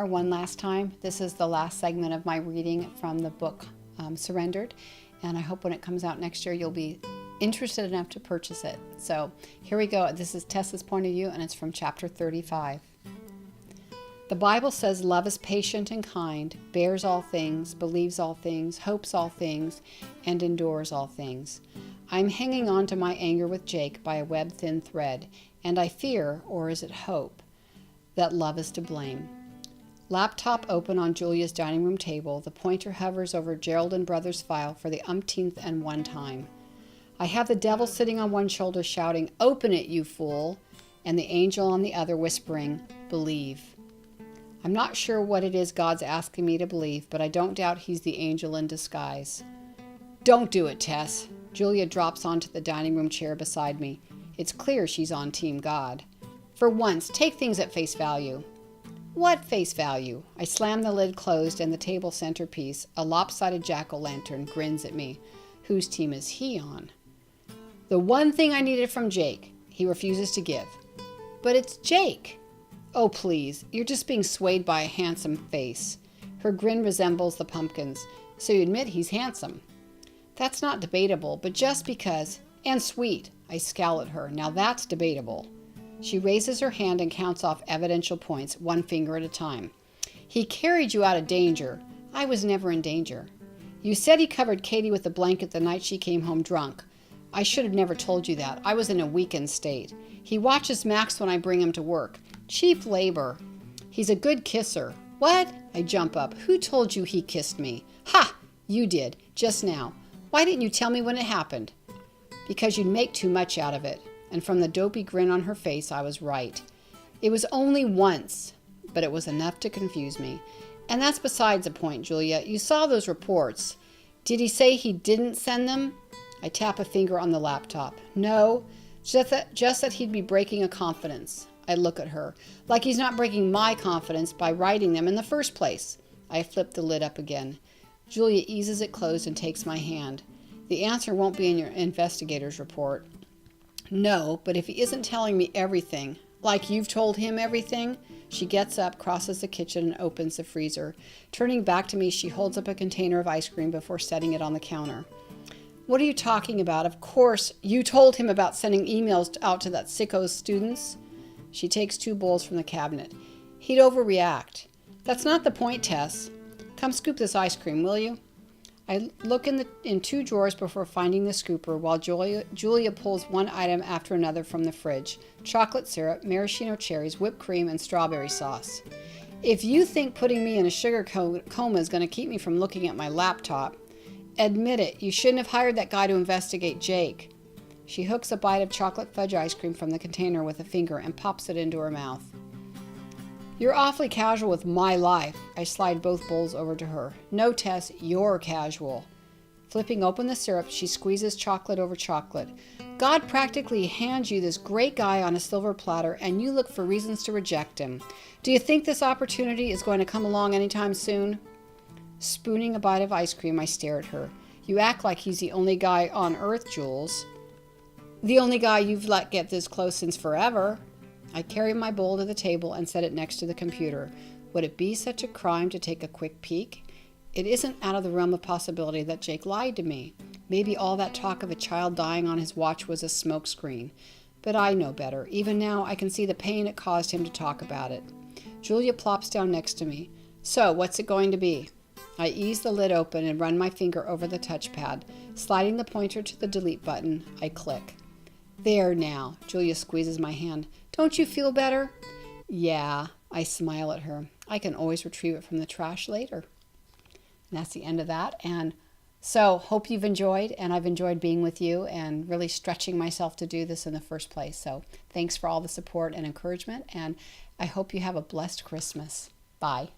One last time. This is the last segment of my reading from the book Surrendered, and I hope when it comes out next year you'll be interested enough to purchase it. So here we go. This is Tessa's point of view, and it's from chapter 35. The Bible says love is patient and kind, bears all things, believes all things, hopes all things, and endures all things. I'm hanging on to my anger with Jake by a web-thin thread, and I fear, or is it hope, that love is to blame. Laptop open on Julia's dining room table, the pointer hovers over Gerald and Brothers' file for the umpteenth and one time. I have the devil sitting on one shoulder shouting, "Open it, you fool," and the angel on the other whispering, "Believe." I'm not sure what it is God's asking me to believe, but I don't doubt he's the angel in disguise. Don't do it, Tess. Julia drops onto the dining room chair beside me. It's clear she's on Team God. For once, take things at face value. What face value? I slam the lid closed and the table centerpiece, a lopsided jack-o'-lantern, grins at me. Whose team is he on? The one thing I needed from Jake, he refuses to give. But it's Jake. Oh, please, you're just being swayed by a handsome face. Her grin resembles the pumpkin's, so you admit he's handsome. That's not debatable, but just because, and sweet, I scowl at her. Now that's debatable. She raises her hand and counts off evidential points, one finger at a time. He carried you out of danger. I was never in danger. You said he covered Katie with a blanket the night she came home drunk. I should have never told you that. I was in a weakened state. He watches Max when I bring him to work. Cheap labor. He's a good kisser. What? I jump up. Who told you he kissed me? Ha! You did, just now. Why didn't you tell me when it happened? Because you'd make too much out of it. And from the dopey grin on her face, I was right. It was only once, but it was enough to confuse me. And that's besides the point, Julia. You saw those reports. Did he say he didn't send them? I tap a finger on the laptop. No, just that he'd be breaking a confidence. I look at her, like he's not breaking my confidence by writing them in the first place. I flip the lid up again. Julia eases it closed and takes my hand. The answer won't be in your investigator's report. No, but if he isn't telling me everything, like you've told him everything. She gets up, crosses the kitchen, and opens the freezer. Turning back to me, she holds up a container of ice cream before setting it on the counter. What are you talking about? Of course, you told him about sending emails out to that sicko's students. She takes 2 bowls from the cabinet. He'd overreact. That's not the point, Tess. Come scoop this ice cream, will you? I look in 2 drawers before finding the scooper while Julia pulls one item after another from the fridge. Chocolate syrup, maraschino cherries, whipped cream, and strawberry sauce. If you think putting me in a sugar coma is going to keep me from looking at my laptop, admit it. You shouldn't have hired that guy to investigate Jake. She hooks a bite of chocolate fudge ice cream from the container with a finger and pops it into her mouth. You're awfully casual with my life. I slide both bowls over to her. No, Tess, you're casual. Flipping open the syrup, she squeezes chocolate over chocolate. God practically hands you this great guy on a silver platter, and you look for reasons to reject him. Do you think this opportunity is going to come along anytime soon? Spooning a bite of ice cream, I stare at her. You act like he's the only guy on earth, Jules. The only guy you've let get this close since forever. I carry my bowl to the table and set it next to the computer. Would it be such a crime to take a quick peek? It isn't out of the realm of possibility that Jake lied to me. Maybe all that talk of a child dying on his watch was a smokescreen. But I know better. Even now, I can see the pain it caused him to talk about it. Julia plops down next to me. So, what's it going to be? I ease the lid open and run my finger over the touchpad. Sliding the pointer to the delete button, I click. There now. Julia squeezes my hand. Don't you feel better? Yeah, I smile at her. I can always retrieve it from the trash later. And that's the end of that. And so, hope you've enjoyed, and I've enjoyed being with you and really stretching myself to do this in the first place. So, thanks for all the support and encouragement, and I hope you have a blessed Christmas. Bye.